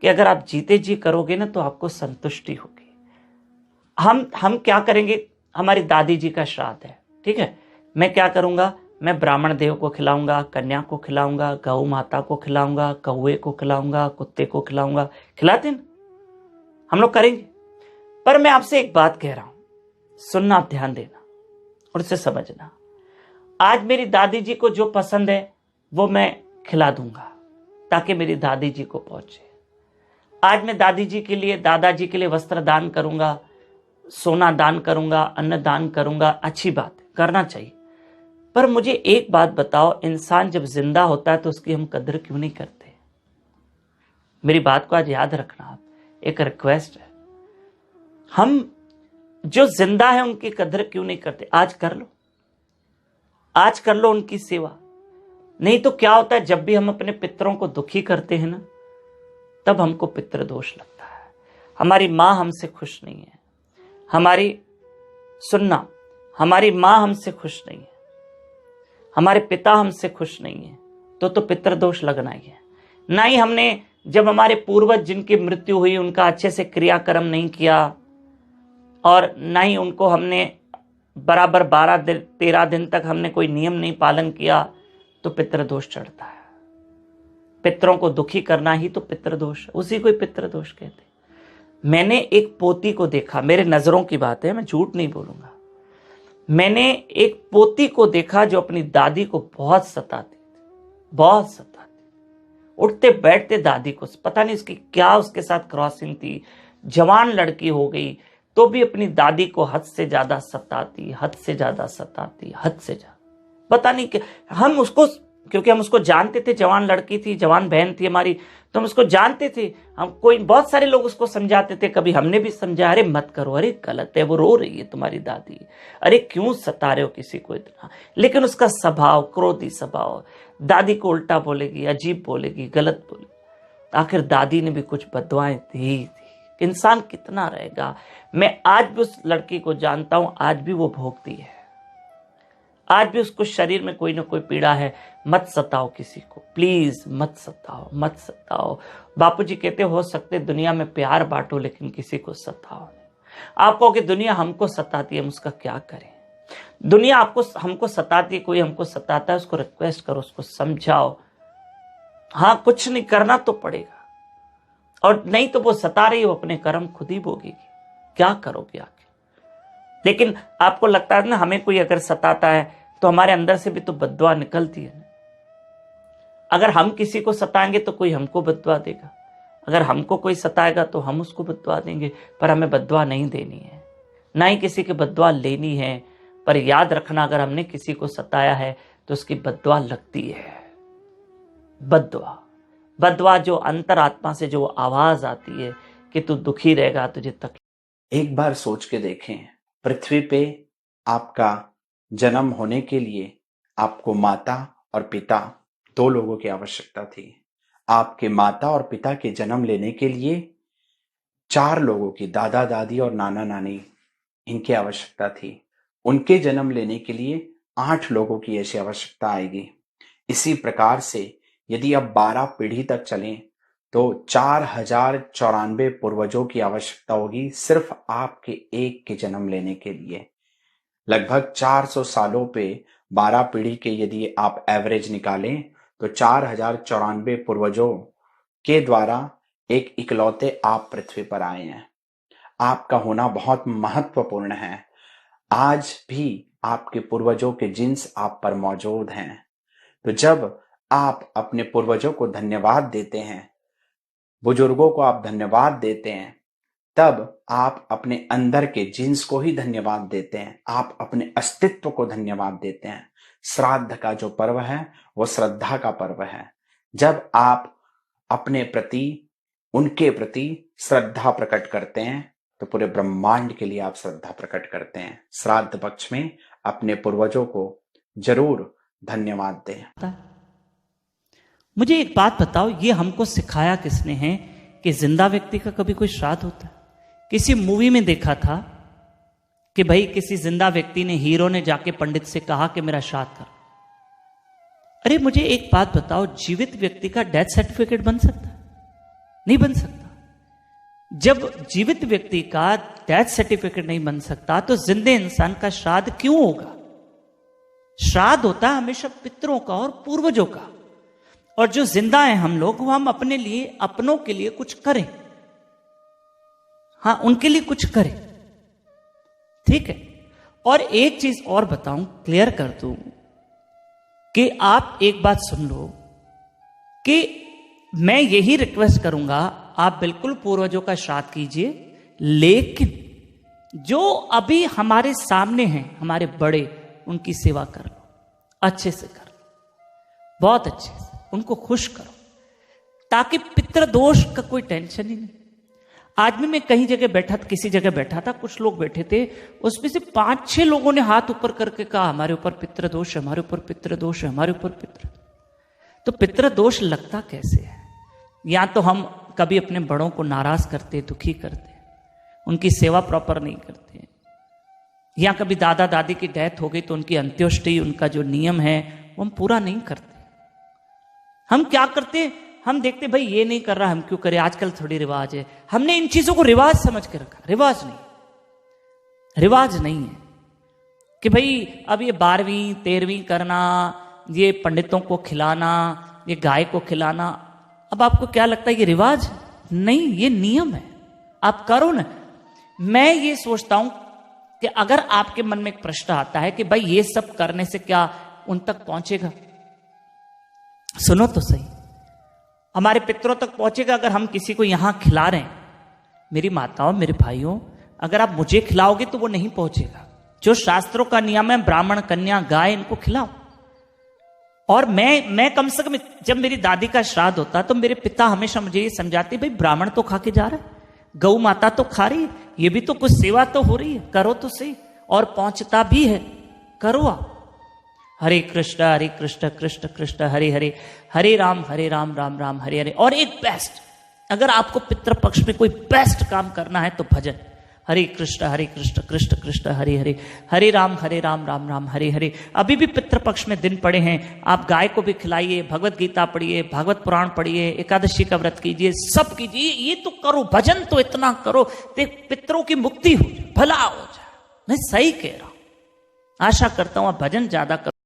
कि अगर आप जीते जी करोगे ना तो आपको संतुष्टि होगी। हम क्या करेंगे, हमारी दादी जी का श्राद्ध है, ठीक है, मैं क्या करूंगा, मैं ब्राह्मण देव को खिलाऊंगा, कन्या को खिलाऊंगा, गौ माता को खिलाऊंगा, कौवे को खिलाऊंगा, कुत्ते को खिलाऊंगा, खिलाते ना, हम लोग करेंगे। पर मैं आपसे एक बात कह रहा हूं, सुनना, ध्यान देना और उसे समझना। आज मेरी दादी जी को जो पसंद है वो मैं खिला दूंगा ताकि मेरी दादी जी को पहुंचे। आज मैं दादी जी के लिए, दादाजी के लिए वस्त्र दान करूंगा, सोना दान करूंगा, अन्न दान करूंगा, अच्छी बात है, करना चाहिए। पर मुझे एक बात बताओ, इंसान जब जिंदा होता है तो उसकी हम कदर क्यों नहीं करते? मेरी बात को आज याद रखना, आप, एक रिक्वेस्ट है, हम जो जिंदा है उनकी कदर क्यों नहीं करते? आज कर लो, आज कर लो उनकी सेवा। नहीं तो क्या होता है, जब भी हम अपने पितरों को दुखी करते हैं ना, तब हमको पितृ दोष लगता है। हमारी मां हमसे खुश नहीं है, हमारी मां हमसे खुश नहीं है, हमारे पिता हमसे खुश नहीं है, तो पितृ दोष लगना ही है। ना ही हमने, जब हमारे पूर्वज जिनकी मृत्यु हुई उनका अच्छे से क्रियाक्रम नहीं किया, और ना ही उनको हमने बराबर 12-13 दिन तक हमने कोई नियम नहीं पालन किया, तो पितृदोष चढ़ता है। पितरों को दुखी करना ही तो पितृदोष, उसी को पितृदोष कहते। मैंने एक पोती को देखा, मेरे नजरों की बात है, मैं झूठ नहीं बोलूंगा, मैंने एक पोती को देखा जो अपनी दादी को बहुत सताती थी, बहुत सताती, उठते बैठते दादी को, पता नहीं उसकी क्या उसके साथ क्रॉसिंग थी, जवान लड़की हो गई तो भी अपनी दादी को हद से ज्यादा सताती, हद से ज्यादा सताती, हद से ज्यादा, पता नहीं कि हम उसको, क्योंकि हम उसको जानते थे, जवान लड़की थी, जवान बहन थी हमारी, तो हम उसको जानते थे। हम कोई, बहुत सारे लोग उसको समझाते थे, कभी हमने भी समझा, अरे मत करो, अरे गलत है, वो रो रही है तुम्हारी दादी, अरे क्यों सता रहे हो किसी को इतना। लेकिन उसका स्वभाव, क्रोधी स्वभाव, दादी को उल्टा बोलेगी, अजीब बोलेगी, गलत बोलेगी। आखिर दादी ने भी कुछ बददुआएं दी थी। इंसान कितना रहेगा। मैं आज भी उस लड़की को जानता हूं, आज भी वो भोगती है, आज भी उसको शरीर में कोई ना कोई पीड़ा है। मत सताओ किसी को, प्लीज मत सताओ, मत सताओ। बापूजी कहते, हो सकते दुनिया में प्यार बांटो लेकिन किसी को सताओ नहीं। आप कहो कि दुनिया हमको सताती है, हम उसका क्या करें? दुनिया हमको सताती है, कोई हमको सताता है, उसको रिक्वेस्ट करो, उसको समझाओ। हाँ, कुछ नहीं करना तो पड़ेगा, और नहीं तो वो सता रही, वो अपने कर्म खुद ही भोगेगी, क्या करोगे आखिर? लेकिन आपको लगता है ना, हमें कोई अगर सताता है तो हमारे अंदर से भी तो बद्दुआ निकलती है ना। अगर हम किसी को सताएंगे तो कोई हमको बद्दुआ देगा, अगर हमको कोई सताएगा तो हम उसको बद्दुआ देंगे। पर हमें बद्दुआ नहीं देनी है, ना ही किसी की बद्दुआ लेनी है। पर याद रखना, अगर हमने किसी को सताया है तो उसकी बद्दुआ लगती है। बद्दुआ जो अंतरात्मा से जो आवाज आती है कि तू दुखी रहेगा, तुझे तकलीफ। एक बार सोच के देखें, पृथ्वी पे आपका जन्म होने के लिए आपको माता और पिता, 2 लोगों की आवश्यकता थी। आपके माता और पिता के जन्म लेने के लिए 4 लोगों की, दादा दादी और नाना नानी, इनकी आवश्यकता थी। उनके जन्म लेने के लिए 8 लोगों की ऐसी आवश्यकता आएगी। इसी प्रकार से यदि अब 12 पीढ़ी तक चलें तो 4094 पूर्वजों की आवश्यकता होगी सिर्फ आपके एक के जन्म लेने के लिए। लगभग 400 सालों पे 12 पीढ़ी के यदि आप एवरेज निकालें तो 4094 पूर्वजों के द्वारा एक इकलौते आप पृथ्वी पर आए हैं। आपका होना बहुत महत्वपूर्ण है। आज भी आपके पूर्वजों के जिन्स आप पर मौजूद हैं। तो जब आप अपने पूर्वजों को धन्यवाद देते हैं, बुजुर्गों को आप धन्यवाद देते हैं, तब आप अपने अंदर के जिन्स को ही धन्यवाद देते हैं, आप अपने अस्तित्व को धन्यवाद देते हैं। श्राद्ध का जो पर्व है वो श्रद्धा का पर्व है। जब आप अपने प्रति, उनके प्रति श्रद्धा प्रकट करते हैं तो पूरे ब्रह्मांड के लिए आप श्रद्धा प्रकट करते हैं। श्राद्ध पक्ष में अपने पूर्वजों को जरूर धन्यवाद दें। मुझे एक बात बताओ, ये हमको सिखाया किसने है कि जिंदा व्यक्ति का कभी कोई श्राद्ध होता है? किसी मूवी में देखा था कि भाई किसी जिंदा व्यक्ति ने, हीरो ने जाके पंडित से कहा कि मेरा श्राद्ध कर। अरे मुझे एक बात बताओ, जीवित व्यक्ति का डेथ सर्टिफिकेट बन सकता है? नहीं बन सकता। जब जीवित व्यक्ति का डेथ सर्टिफिकेट नहीं बन सकता तो जिंदे इंसान का श्राद्ध क्यों होगा? श्राद्ध होता है हमेशा पितरों का और पूर्वजों का, और जो जिंदा है हम लोग, वो हम अपने लिए, अपनों के लिए कुछ करें। हाँ, उनके लिए कुछ करें, ठीक है। और एक चीज और बताऊं, क्लियर कर दूं कि आप एक बात सुन लो कि मैं यही रिक्वेस्ट करूंगा, आप बिल्कुल पूर्वजों का श्राद्ध कीजिए, लेकिन जो अभी हमारे सामने हैं, हमारे बड़े, उनकी सेवा कर लो, अच्छे से कर लो, बहुत अच्छे से उनको खुश करो, ताकि पितृदोष का कोई टेंशन ही नहीं। आज भी मैं कहीं जगह बैठा था, किसी जगह बैठा था, कुछ लोग बैठे थे, उसमें से 5-6 लोगों ने हाथ ऊपर करके कहा हमारे ऊपर पितृदोष है, हमारे ऊपर पितृदोष है, हमारे ऊपर पितृ। तो पितृदोष लगता कैसे है? या तो हम कभी अपने बड़ों को नाराज करते, दुखी करते, उनकी सेवा प्रॉपर नहीं करते, या कभी दादा दादी की डेथ हो गई तो उनकी अंत्येष्टि, उनका जो नियम है वो हम पूरा नहीं करते। हम क्या करते, हम देखते भाई ये नहीं कर रहा, हम क्यों करें, आजकल थोड़ी रिवाज है। हमने इन चीजों को रिवाज समझ के रखा। रिवाज नहीं, रिवाज नहीं है कि भाई अब ये 12वीं 13वीं करना, ये पंडितों को खिलाना, ये गाय को खिलाना, अब आपको क्या लगता है ये रिवाज? नहीं, ये नियम है, आप करो ना। मैं ये सोचता हूं कि अगर आपके मन में एक प्रश्न आता है कि भाई ये सब करने से क्या उन तक पहुंचेगा, सुनो तो सही, हमारे पितरों तक पहुंचेगा अगर हम किसी को यहां खिला रहे हैं। मेरी माताओं, मेरे भाइयों, अगर आप मुझे खिलाओगे तो वो नहीं पहुंचेगा। जो शास्त्रों का नियम है, ब्राह्मण, कन्या, गाय, इनको खिलाओ। और मैं कम से कम, जब मेरी दादी का श्राद्ध होता तो मेरे पिता हमेशा मुझे ये समझाते, भाई ब्राह्मण तो खा के जा रहा है, गौ माता तो खा रही है, ये भी तो कुछ सेवा तो हो रही है, करो तो सही। और पहुंचता भी है, करो आप। हरे कृष्ण कृष्ण कृष्ण हरे हरे, हरे राम राम राम हरे हरे। और एक बेस्ट, अगर आपको पितृपक्ष में कोई बेस्ट काम करना है तो भजन, हरे कृष्ण कृष्ण कृष्ण हरे हरे, हरे राम राम राम हरे हरे। अभी भी पितृपक्ष में दिन पड़े हैं, आप गाय को भी खिलाइए, भगवत गीता पढ़िए, भागवत पुराण पढ़िए, एकादशी का व्रत कीजिए, सब कीजिए, ये तो करो, भजन तो इतना करो, पितरों की मुक्ति हो जाए, भला हो जाए। मैं सही कह रहा हूं, आशा करता हूं आप भजन ज्यादा करो।